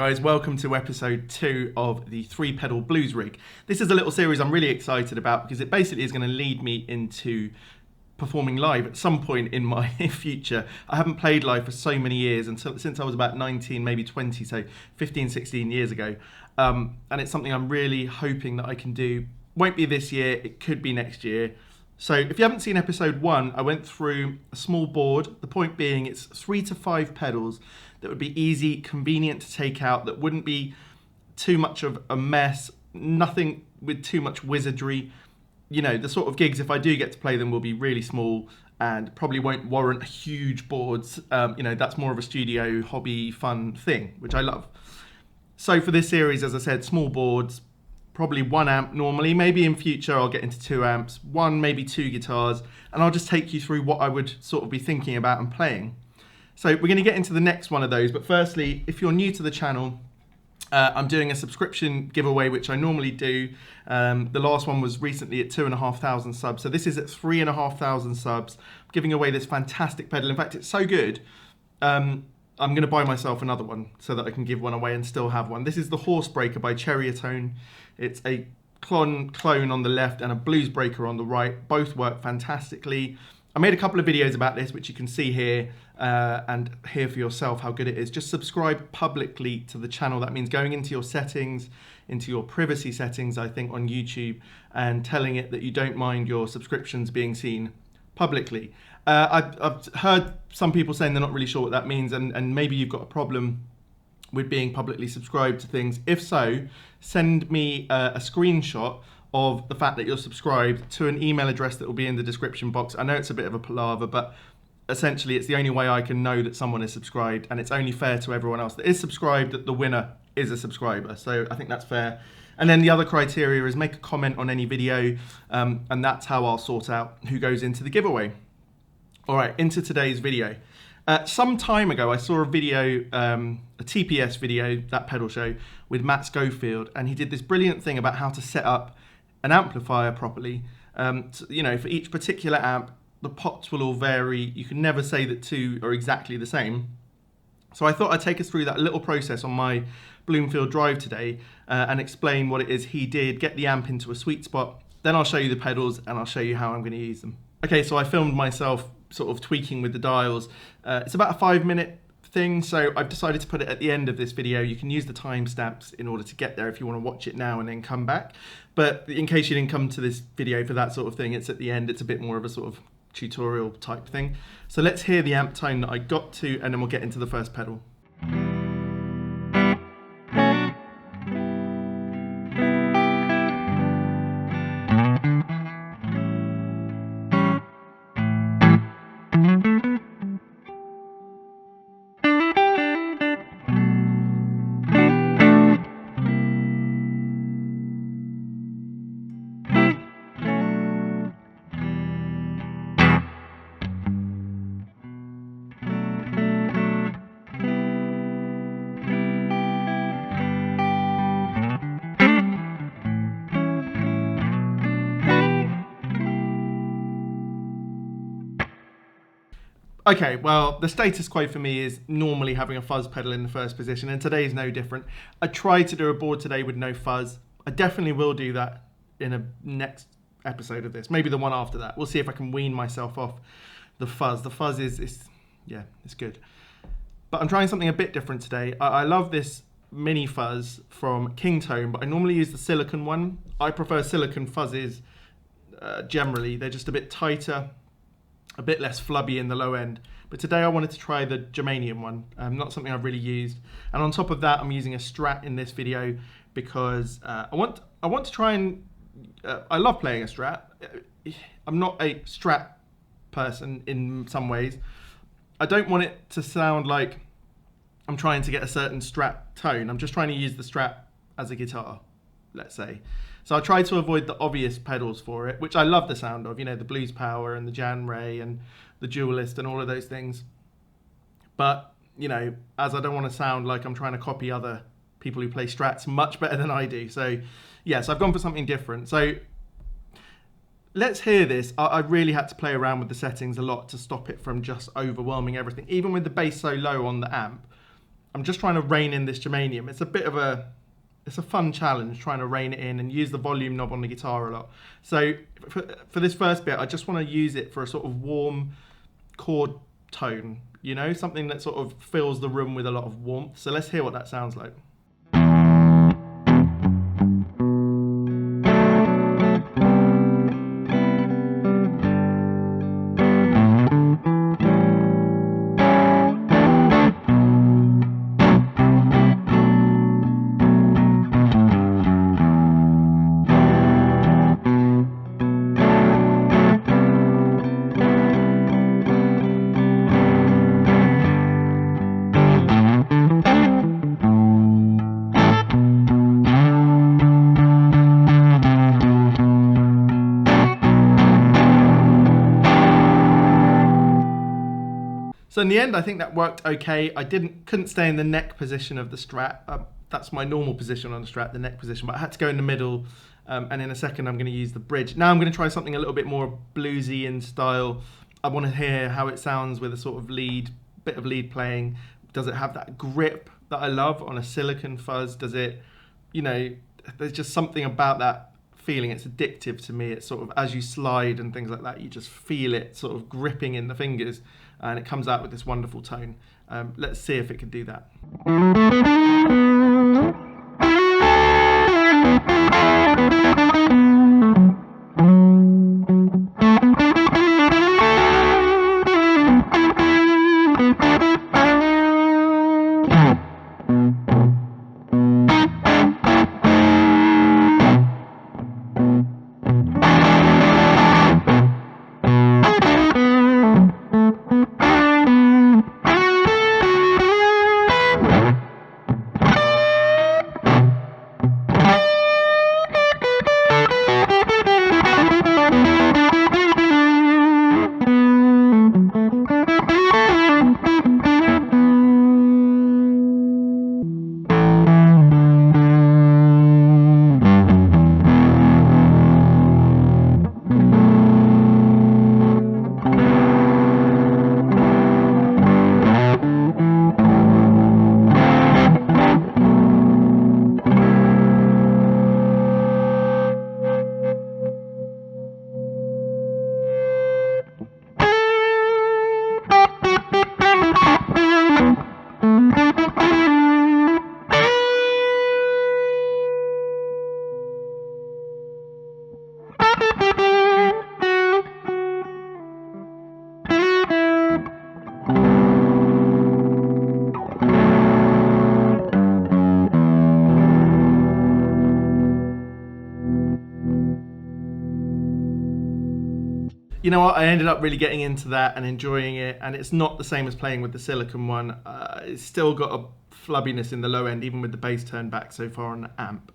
Guys, welcome to episode 2 of the 3-pedal blues rig. This is a little series I'm really excited about because it basically is going to lead me into performing live at some point in my future. I haven't played live for so many years, and since I was about 19, maybe 20, so 15, 16 years ago. And it's something I'm really hoping that I can do. Won't be this year, it could be next year. So if you haven't seen episode 1, I went through a small board. The point being it's 3 to 5 pedals that would be easy, convenient to take out, that wouldn't be too much of a mess, nothing with too much wizardry. You know, the sort of gigs, if I do get to play them, will be really small and probably won't warrant huge boards. That's more of a studio, hobby, fun thing, which I love. So for this series, as I said, small boards, probably 1 amp normally. Maybe in future I'll get into 2 amps, 1, maybe 2 guitars, and I'll just take you through what I would sort of be thinking about and playing. So we're going to get into the next one of those, but firstly, if you're new to the channel, I'm doing a subscription giveaway, which I normally do. The last one was recently at 2,500 subs, so this is at 3,500 subs. I'm giving away this fantastic pedal. In fact, it's so good, I'm going to buy myself another one so that I can give one away and still have one. This is the Horse Breaker by Tone. It's a clone on the left and a blues breaker on the right. Both work fantastically. I made a couple of videos about this, which you can see here and hear for yourself how good it is. Just subscribe publicly to the channel. That means going into your settings, into your privacy settings, I think, on YouTube, and telling it that you don't mind your subscriptions being seen publicly. I've heard some people saying they're not really sure what that means, and maybe you've got a problem with being publicly subscribed to things. If so, send me a screenshot of the fact that you're subscribed to an email address that will be in the description box. I know it's a bit of a palaver, but essentially it's the only way I can know that someone is subscribed, and it's only fair to everyone else that is subscribed that the winner is a subscriber. So I think that's fair. And then the other criteria is make a comment on any video, and that's how I'll sort out who goes into the giveaway. All right, into today's video. Some time ago, I saw a video, a TPS video, that pedal show, with Matt Schofield, and he did this brilliant thing about how to set up an amplifier properly. For each particular amp, the pots will all vary. You can never say that 2 are exactly the same. So I thought I'd take us through that little process on my Bloomfield Drive today and explain what it is he did, get the amp into a sweet spot. Then I'll show you the pedals and I'll show you how I'm going to use them. Okay, so I filmed myself sort of tweaking with the dials. It's about a 5-minute thing, so I've decided to put it at the end of this video. You can use the timestamps in order to get there if you want to watch it now and then come back. But in case you didn't come to this video for that sort of thing, it's at the end. It's a bit more of a sort of tutorial type thing. So let's hear the amp tone that I got to, and then we'll get into the first pedal. Okay, well, the status quo for me is normally having a fuzz pedal in the first position, and today is no different. I tried to do a board today with no fuzz. I definitely will do that in a next episode of this, maybe the one after that. We'll see if I can wean myself off the fuzz. The fuzz is it's good. But I'm trying something a bit different today. I love this mini fuzz from Kingtone, but I normally use the Silicone one. I prefer Silicone fuzzes generally. They're just a bit tighter, a bit less flubby in the low end. But today I wanted to try the germanium one, not something I've really used. And on top of that, I'm using a Strat in this video because I want to try and, I love playing a Strat. I'm not a Strat person in some ways. I don't want it to sound like I'm trying to get a certain Strat tone. I'm just trying to use the Strat as a guitar, let's say. So I try to avoid the obvious pedals for it, which I love the sound of, the Blues Power and the Jan Ray and the Dualist and all of those things. But, as I don't want to sound like I'm trying to copy other people who play Strats much better than I do. So, yes, I've gone for something different. So let's hear this. I really had to play around with the settings a lot to stop it from just overwhelming everything. Even with the bass so low on the amp, I'm just trying to rein in this germanium. It's a fun challenge trying to rein it in and use the volume knob on the guitar a lot. So for this first bit, I just want to use it for a sort of warm chord tone, you know, something that sort of fills the room with a lot of warmth. So let's hear what that sounds like. So in the end, I think that worked okay. I couldn't stay in the neck position of the Strat. That's my normal position on the Strat, the neck position, but I had to go in the middle. And in a second, I'm going to use the bridge. Now I'm going to try something a little bit more bluesy in style. I want to hear how it sounds with a sort of bit of lead playing. Does it have that grip that I love on a Silicone fuzz? Does it, you know, there's just something about that feeling. It's addictive to me. It's sort of, as you slide and things like that, you just feel it sort of gripping in the fingers, and it comes out with this wonderful tone. Let's see if it can do that. You know what, I ended up really getting into that and enjoying it, and it's not the same as playing with the Silicone one. It's still got a flubbiness in the low end, even with the bass turned back so far on the amp.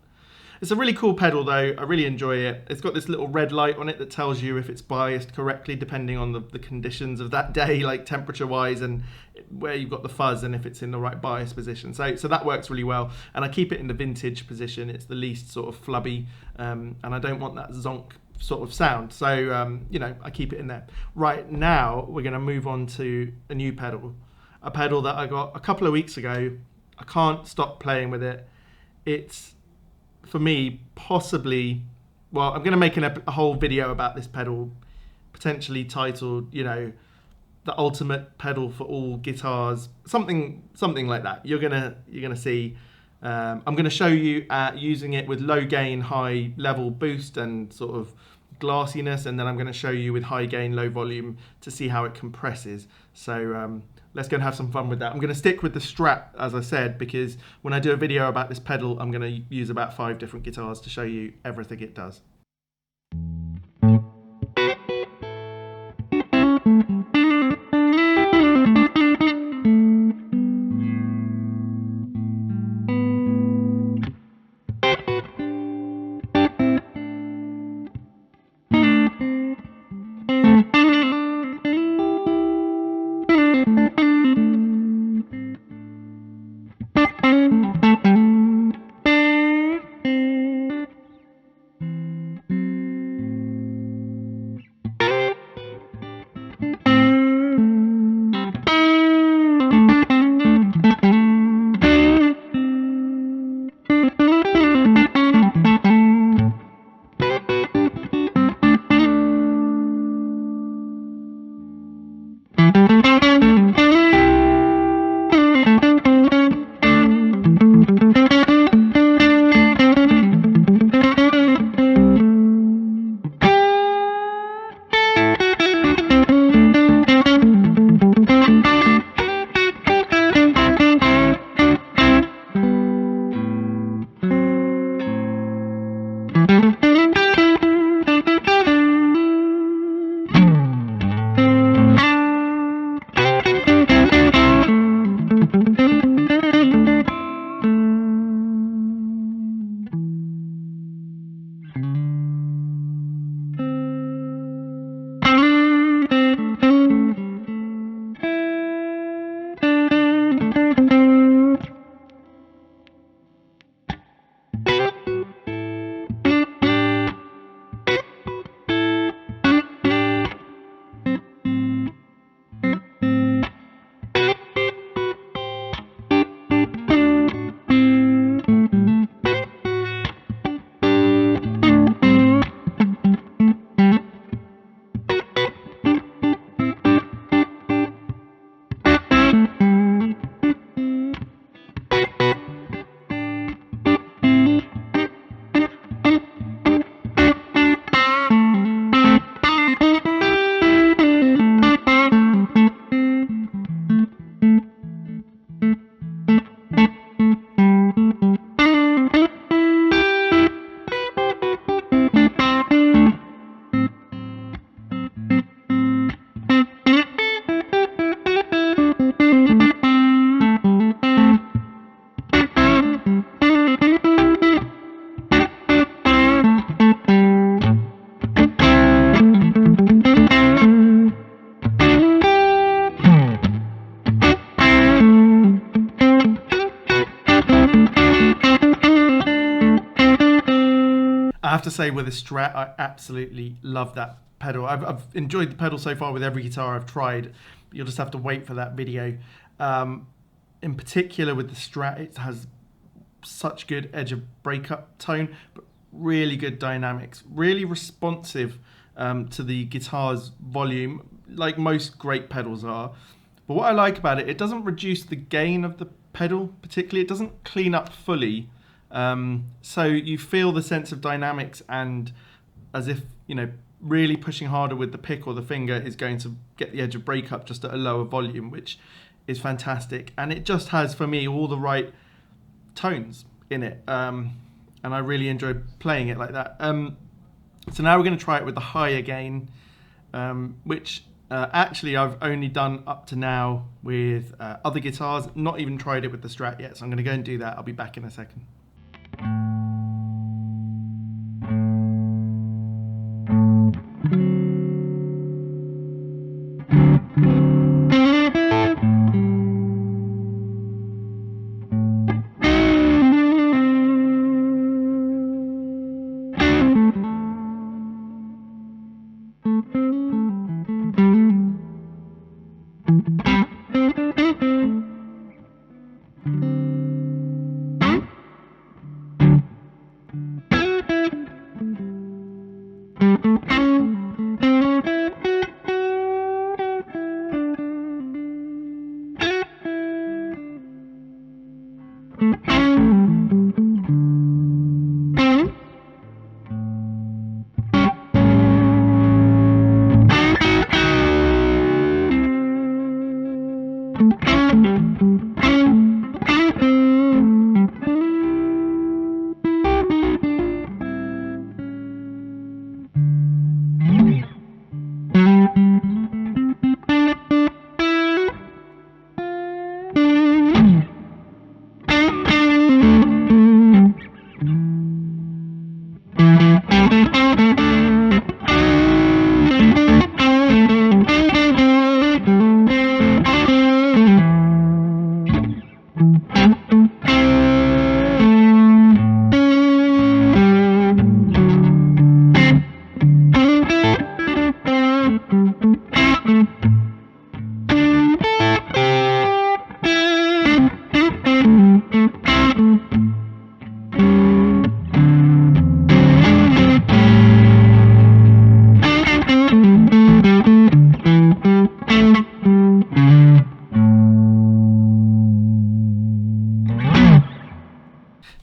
It's a really cool pedal though, I really enjoy it. It's got this little red light on it that tells you if it's biased correctly depending on the conditions of that day, like temperature wise and where you've got the fuzz and if it's in the right bias position. So that works really well, and I keep it in the vintage position. It's the least sort of flubby, and I don't want that zonk sort of sound, so you know, I keep it in there. Right now we're going to move on to a new pedal, a pedal that I got a couple of weeks ago. I can't stop playing with it. It's, for me, possibly, well, I'm going to make a whole video about this pedal, potentially titled, you know, the ultimate pedal for all guitars, something like that. You're gonna see. I'm going to show you using it with low gain, high level boost and sort of glassiness, and then I'm going to show you with high gain, low volume to see how it compresses. So let's go and have some fun with that. I'm going to stick with the Strat, as I said, because when I do a video about this pedal, I'm going to use about 5 different guitars to show you everything it does. I have to say, with a Strat, I absolutely love that pedal. I've enjoyed the pedal so far with every guitar I've tried. You'll just have to wait for that video. In particular with the Strat, it has such good edge of breakup tone, but really good dynamics, really responsive to the guitar's volume, like most great pedals are. But what I like about it, it doesn't reduce the gain of the pedal particularly. It doesn't clean up fully. So you feel the sense of dynamics, and as if, really pushing harder with the pick or the finger is going to get the edge of breakup just at a lower volume, which is fantastic. And it just has, for me, all the right tones in it. And I really enjoy playing it like that. So now we're going to try it with the higher gain, which actually I've only done up to now with other guitars, not even tried it with the Strat yet. So I'm going to go and do that. I'll be back in a second.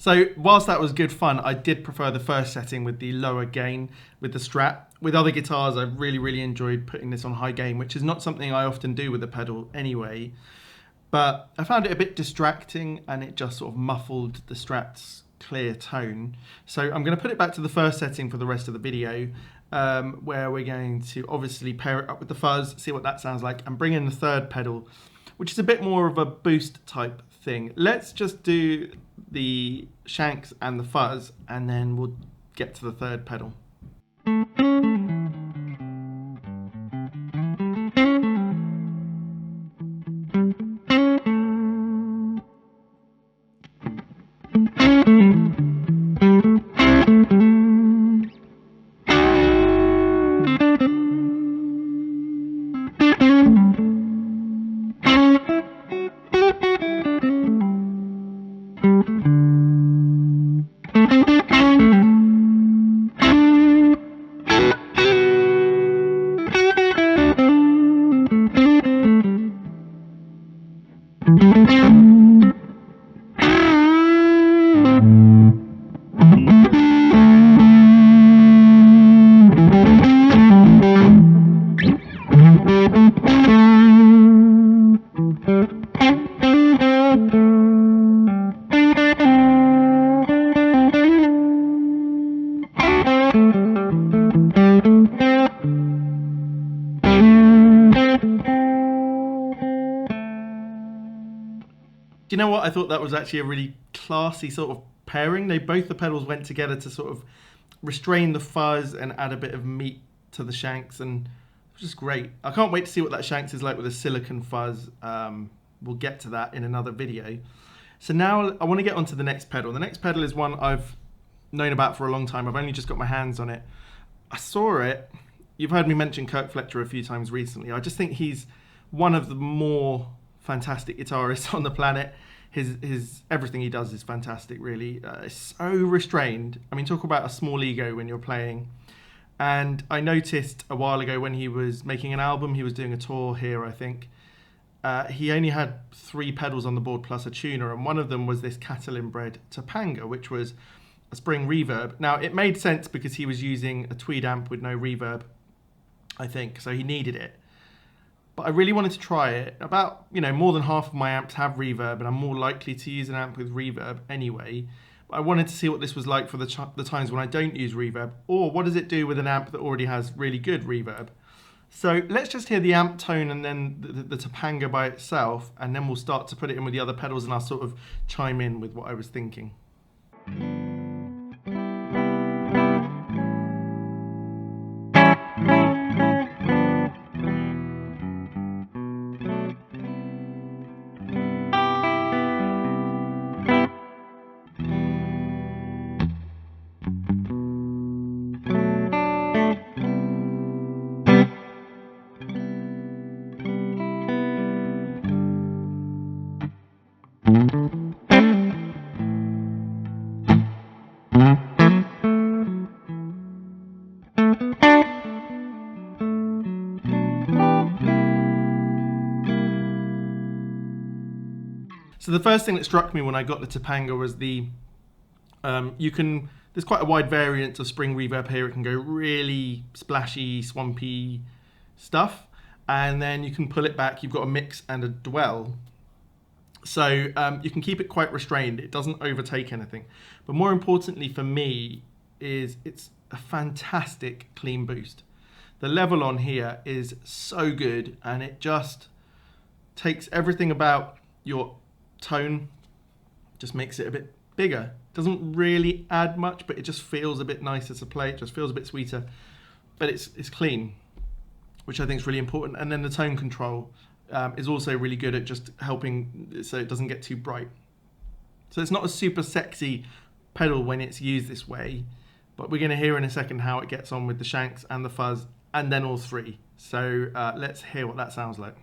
So whilst that was good fun, I did prefer the first setting with the lower gain with the Strat. With other guitars, I really enjoyed putting this on high gain, which is not something I often do with the pedal anyway. But I found it a bit distracting and it just sort of muffled the Strat's clear tone. So I'm going to put it back to the first setting for the rest of the video, where we're going to obviously pair it up with the fuzz, see what that sounds like, and bring in the third pedal, which is a bit more of a boost type thing. Let's just do the Shanks and the fuzz, and then we'll get to the third pedal. Do you know what? I thought that was actually a really classy sort of pairing. Both the pedals went together to sort of restrain the fuzz and add a bit of meat to the Shanks, and it was just great. I can't wait to see what that Shanks is like with a Silicone fuzz. We'll get to that in another video. So now I want to get onto the next pedal. The next pedal is one I've known about for a long time. I've only just got my hands on it. I saw it. You've heard me mention Kirk Fletcher a few times recently. I just think he's one of the more fantastic guitarist on the planet. His everything he does is fantastic, really. It's so restrained. I mean, talk about a small ego when you're playing. And I noticed a while ago when he was making an album, he was doing a tour here, I think. He only had 3 pedals on the board plus a tuner, and one of them was this Catalinbread Topanga, which was a spring reverb. Now, it made sense because he was using a tweed amp with no reverb, I think, so he needed it. But I really wanted to try it. About, more than half of my amps have reverb, and I'm more likely to use an amp with reverb anyway. But I wanted to see what this was like for the times when I don't use reverb, or what does it do with an amp that already has really good reverb. So let's just hear the amp tone and then the Topanga by itself, and then we'll start to put it in with the other pedals, and I'll sort of chime in with what I was thinking. So the first thing that struck me when I got the Topanga was there's quite a wide variance of spring reverb here. It can go really splashy, swampy stuff, and then you can pull it back. You've got a mix and a dwell. So you can keep it quite restrained. It doesn't overtake anything. But more importantly for me is it's a fantastic clean boost. The level on here is so good, and it just takes everything about your tone, just makes it a bit bigger. Doesn't really add much, but it just feels a bit nicer to play. It just feels a bit sweeter, but it's clean, which I think is really important. And then the tone control is also really good at just helping so it doesn't get too bright. So it's not a super sexy pedal when it's used this way, but we're going to hear in a second how it gets on with the Shanks and the fuzz, and then all 3. So let's hear what that sounds like.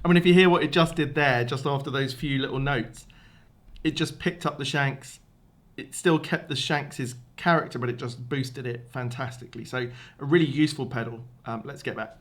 I mean, if you hear what it just did there, just after those few little notes, it just picked up the Shanks. It still kept the Shanks' character, but it just boosted it fantastically. So a really useful pedal. Let's get back.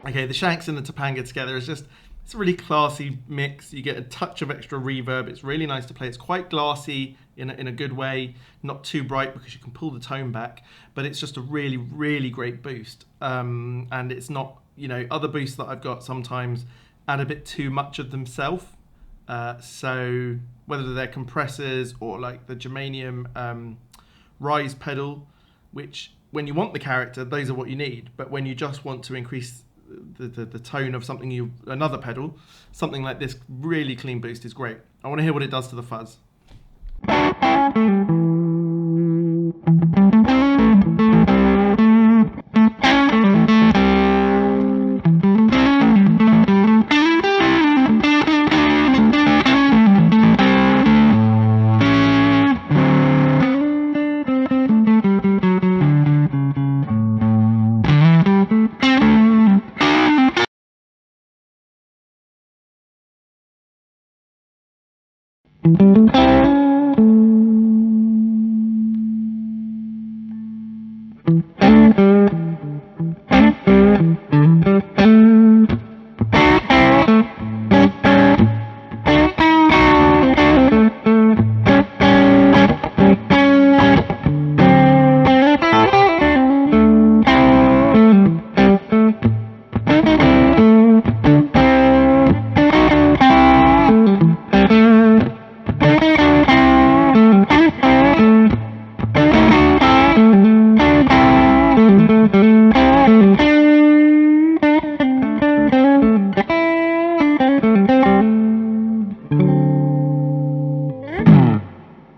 Okay, the Shanks and the Topanga together is just, it's a really classy mix. You get a touch of extra reverb. It's really nice to play. It's quite glassy in a good way, not too bright because you can pull the tone back, but it's just a really, really great boost. And it's not, you know, other boosts that I've got sometimes add a bit too much of themselves. So whether they're compressors or like the germanium rise pedal, which when you want the character, those are what you need. But when you just want to increase the tone of something, another pedal, something like this really clean boost is great. I want to hear what it does to the fuzz.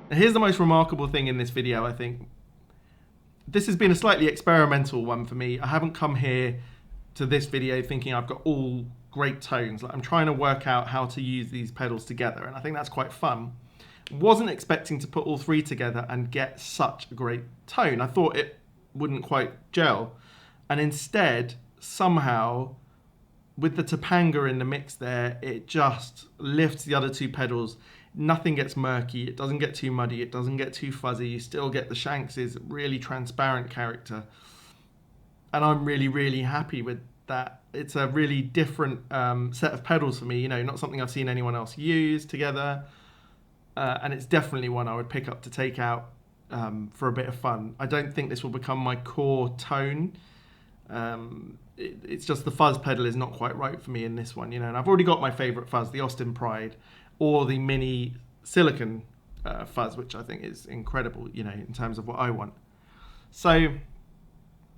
Here's the most remarkable thing in this video, I think. This has been a slightly experimental one for me. I haven't come here to this video thinking I've got all great tones. Like, I'm trying to work out how to use these pedals together, and I think that's quite fun. Wasn't expecting to put all three together and get such a great tone. I thought it wouldn't quite gel. And instead, somehow, with the Topanga in the mix there, it just lifts the other two pedals. Nothing gets murky, it doesn't get too muddy, it doesn't get too fuzzy. You still get the Shanks' really transparent character. And I'm really, really happy with that. It's a really different set of pedals for me, you know, not something I've seen anyone else use together. And it's definitely one I would pick up to take out for a bit of fun. I don't think this will become my core tone. It's just the fuzz pedal is not quite right for me in this one, you know. And I've already got my favorite fuzz, the Austin Pride, or the mini Silicone fuzz, which I think is incredible, you know, in terms of what I want. So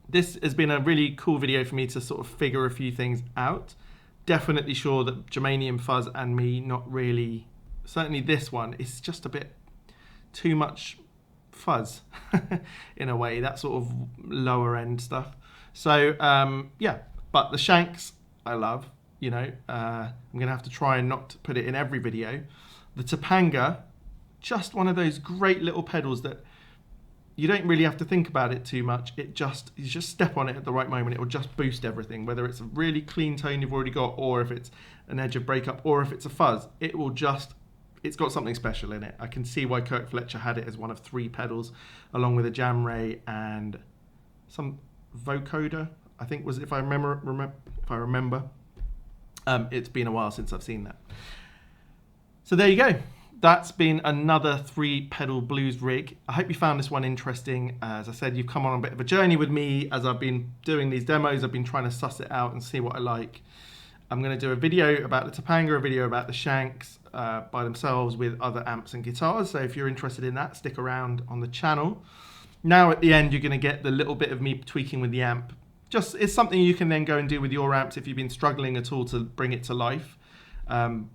this has been a really cool video for me to sort of figure a few things out. Definitely sure that germanium fuzz and me, not really. Certainly this one is just a bit too much fuzz in a way, that sort of lower end stuff. So yeah, but the Shanks I love, you know. I'm gonna have to try and not put it in every video. The Topanga, just one of those great little pedals that, you don't really have to think about it too much. You just step on it at the right moment. It will just boost everything, whether it's a really clean tone you've already got, or if it's an edge of breakup, or if it's a fuzz. It's got something special in it. I can see why Kirk Fletcher had it as one of 3 pedals, along with a Jam Ray and some vocoder, I think was, if I remember. It's been a while since I've seen that. So there you go. That's been another 3-pedal blues rig. I hope you found this one interesting. As I said, you've come on a bit of a journey with me as I've been doing these demos. I've been trying to suss it out and see what I like. I'm going to do a video about the Topanga, a video about the Shanks by themselves with other amps and guitars. So if you're interested in that, stick around on the channel. Now at the end, you're going to get the little bit of me tweaking with the amp. It's something you can then go and do with your amps if you've been struggling at all to bring it to life.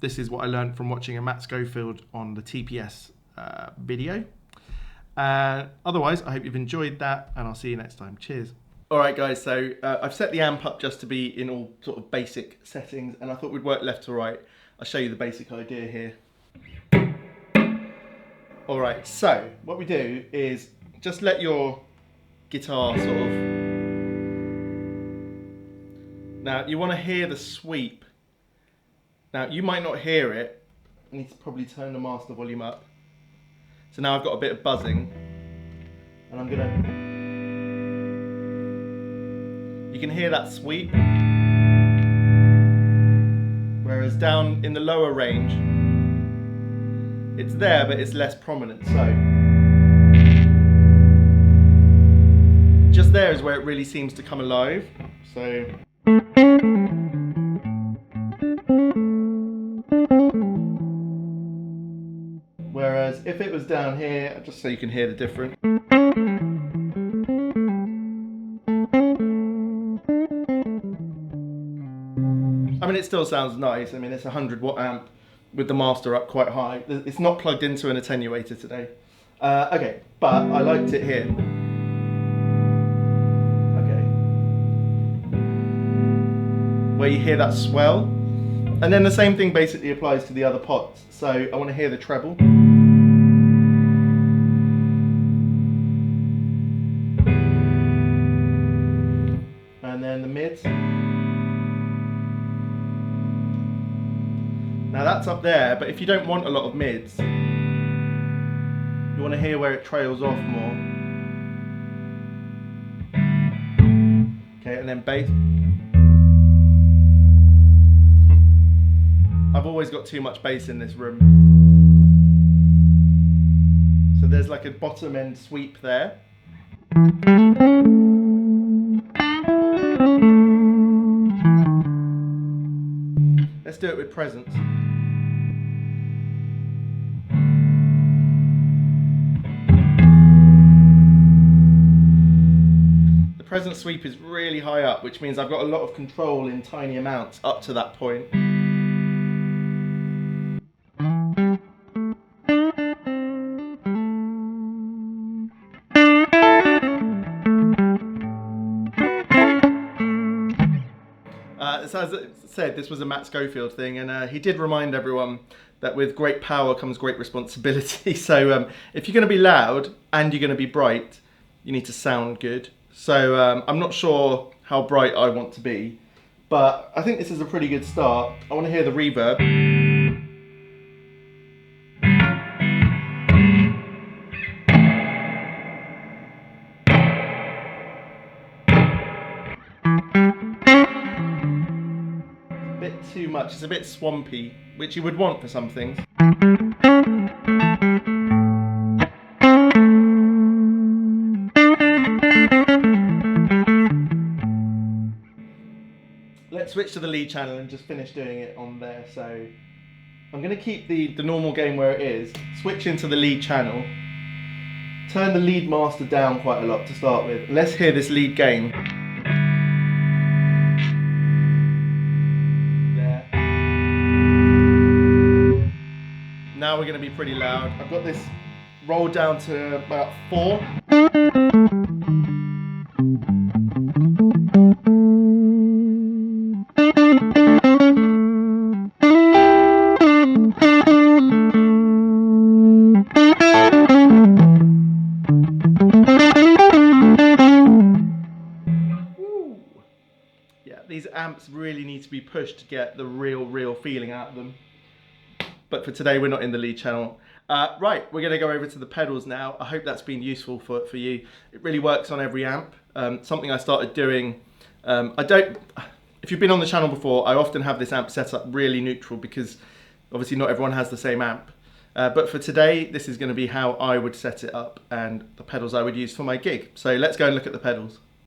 This is what I learned from watching a Matt Schofield on the TPS video. Otherwise, I hope you've enjoyed that, and I'll see you next time. Cheers. All right, guys, so I've set the amp up just to be in all sort of basic settings, and I thought we'd work left to right. I'll show you the basic idea here. All right, so what we do is just let your guitar sort of... Now, you want to hear the sweep. Now, you might not hear it. I need to probably turn the master volume up. So now I've got a bit of buzzing. And I'm gonna... You can hear that sweep. Whereas down in the lower range, it's there, but it's less prominent, so. Just there is where it really seems to come alive, so. Whereas if it was down here, just so you can hear the difference. I mean, it still sounds nice. I mean, it's a 100-watt amp with the master up quite high. It's not plugged into an attenuator today. Okay, but I liked it here. Okay. Where you hear that swell. And then the same thing basically applies to the other pots. So I want to hear the treble. And then the mids. Now that's up there, but if you don't want a lot of mids, you want to hear where it trails off more. Okay, and then bass. I've always got too much bass in this room. So there's like a bottom end sweep there. Let's do it with presence. The presence sweep is really high up, which means I've got a lot of control in tiny amounts up to that point. So as I said, this was a Matt Schofield thing, and he did remind everyone that with great power comes great responsibility. So if you're going to be loud and you're going to be bright, you need to sound good. So I'm not sure how bright I want to be, but I think this is a pretty good start. I want to hear the reverb. Too much, it's a bit swampy, which you would want for some things. Let's switch to the lead channel and just finish doing it on there. So I'm going to keep the normal gain where it is, switch into the lead channel, turn the lead master down quite a lot to start with. Let's hear this lead gain. Now we're going to be pretty loud. I've got this rolled down to about 4. these amps really need to be pushed to get the real feeling out of them. But for today, we're not in the lead channel. Right, we're going to go over to the pedals now. I hope that's been useful for you. It really works on every amp. Something I started doing, if you've been on the channel before, I often have this amp set up really neutral because obviously not everyone has the same amp. But for today, this is going to be how I would set it up and the pedals I would use for my gig. So let's go and look at the pedals.